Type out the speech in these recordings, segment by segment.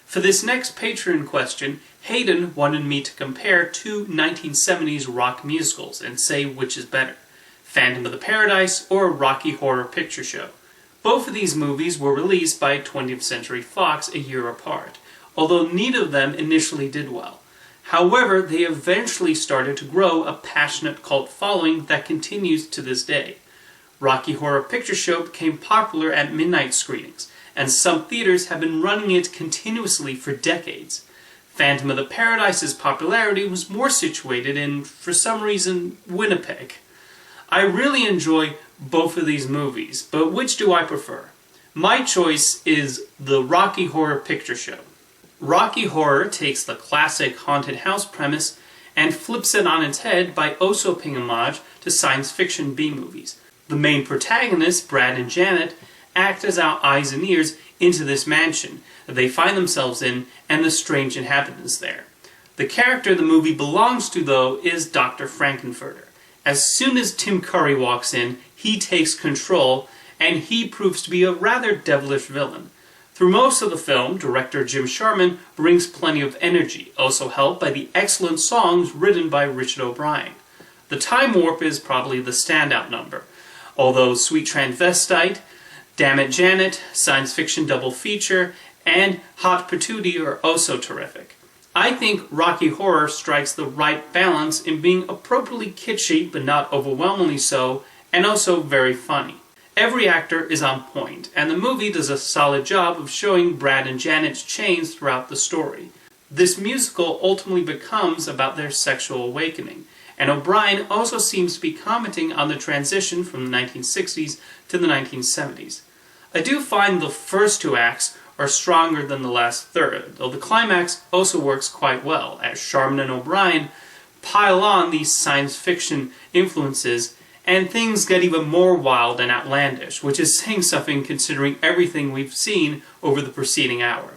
For this next Patreon question, Hayden wanted me to compare two 1970s rock musicals and say which is better, Phantom of the Paradise or Rocky Horror Picture Show. Both of these movies were released by 20th Century Fox a year apart, although neither of them initially did well. However, they eventually started to grow a passionate cult following that continues to this day. Rocky Horror Picture Show became popular at midnight screenings, and some theaters have been running it continuously for decades. Phantom of the Paradise's popularity was more situated in, for some reason, Winnipeg. I really enjoy both of these movies, but which do I prefer? My choice is the Rocky Horror Picture Show. Rocky Horror takes the classic haunted house premise and flips it on its head by also paying homage to science fiction B-movies. The main protagonists, Brad and Janet, act as our eyes and ears into this mansion that they find themselves in and the strange inhabitants there. The character the movie belongs to, though, is Dr. Frankenfurter. As soon as Tim Curry walks in, he takes control, and he proves to be a rather devilish villain. Through most of the film, director Jim Sharman brings plenty of energy, also helped by the excellent songs written by Richard O'Brien. The Time Warp is probably the standout number, although Sweet Transvestite, Dammit Janet, Science Fiction Double Feature, and Hot Patootie are also terrific. I think Rocky Horror strikes the right balance in being appropriately kitschy but not overwhelmingly so, and also very funny. Every actor is on point, and the movie does a solid job of showing Brad and Janet's change throughout the story. This musical ultimately becomes about their sexual awakening, and O'Brien also seems to be commenting on the transition from the 1960s to the 1970s. I do find the first two acts are stronger than the last third, though the climax also works quite well, as Sharman and O'Brien pile on these science fiction influences, and things get even more wild and outlandish, which is saying something considering everything we've seen over the preceding hour.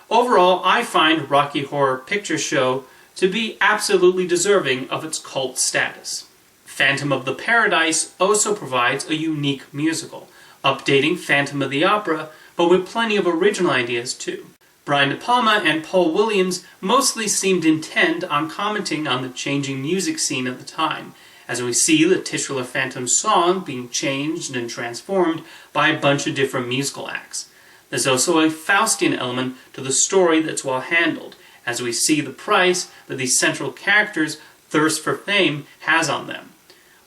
Overall, I find Rocky Horror Picture Show to be absolutely deserving of its cult status. Phantom of the Paradise also provides a unique musical, updating Phantom of the Opera, but with plenty of original ideas too. Brian De Palma and Paul Williams mostly seemed intent on commenting on the changing music scene at the time, as we see the titular Phantom song being changed and transformed by a bunch of different musical acts. There's also a Faustian element to the story that's well handled, as we see the price that these central characters' thirst for fame has on them.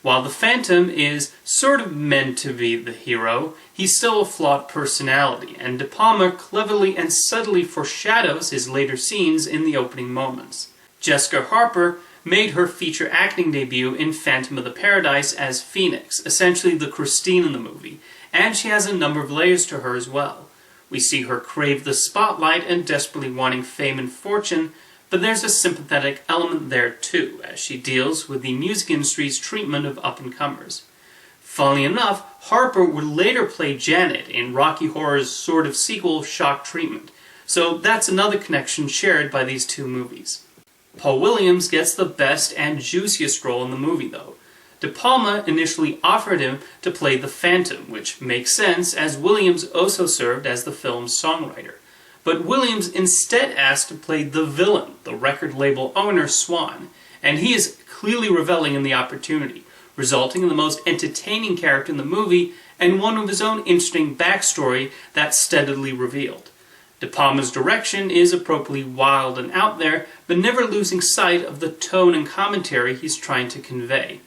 While the Phantom is sort of meant to be the hero, he's still a flawed personality, and De Palma cleverly and subtly foreshadows his later scenes in the opening moments. Jessica Harper made her feature acting debut in Phantom of the Paradise as Phoenix, essentially the Christine in the movie, and she has a number of layers to her as well. We see her crave the spotlight and desperately wanting fame and fortune, but there's a sympathetic element there too, as she deals with the music industry's treatment of up-and-comers. Funnily enough, Harper would later play Janet in Rocky Horror's sort of sequel, Shock Treatment, so that's another connection shared by these two movies. Paul Williams gets the best and juiciest role in the movie, though. De Palma initially offered him to play the Phantom, which makes sense as Williams also served as the film's songwriter. But Williams instead asked to play the villain, the record label owner Swan, and he is clearly reveling in the opportunity, resulting in the most entertaining character in the movie and one with his own interesting backstory that's steadily revealed. De Palma's direction is appropriately wild and out there, but never losing sight of the tone and commentary he's trying to convey.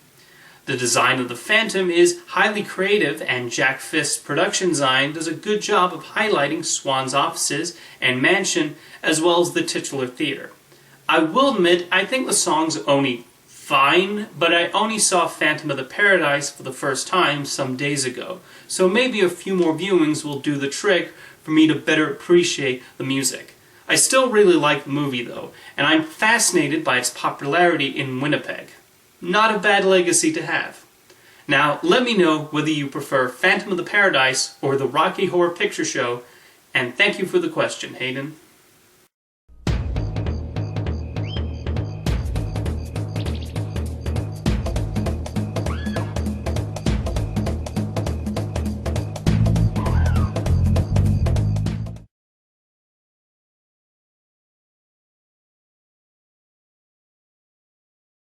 The design of the Phantom is highly creative, and Jack Fist's production design does a good job of highlighting Swan's offices and mansion, as well as the titular theater. I will admit, I think the song's only fine, but I only saw Phantom of the Paradise for the first time some days ago, so maybe a few more viewings will do the trick for me to better appreciate the music. I still really like the movie though, and I'm fascinated by its popularity in Winnipeg. Not a bad legacy to have. Now, let me know whether you prefer Phantom of the Paradise or the Rocky Horror Picture Show, and thank you for the question, Hayden.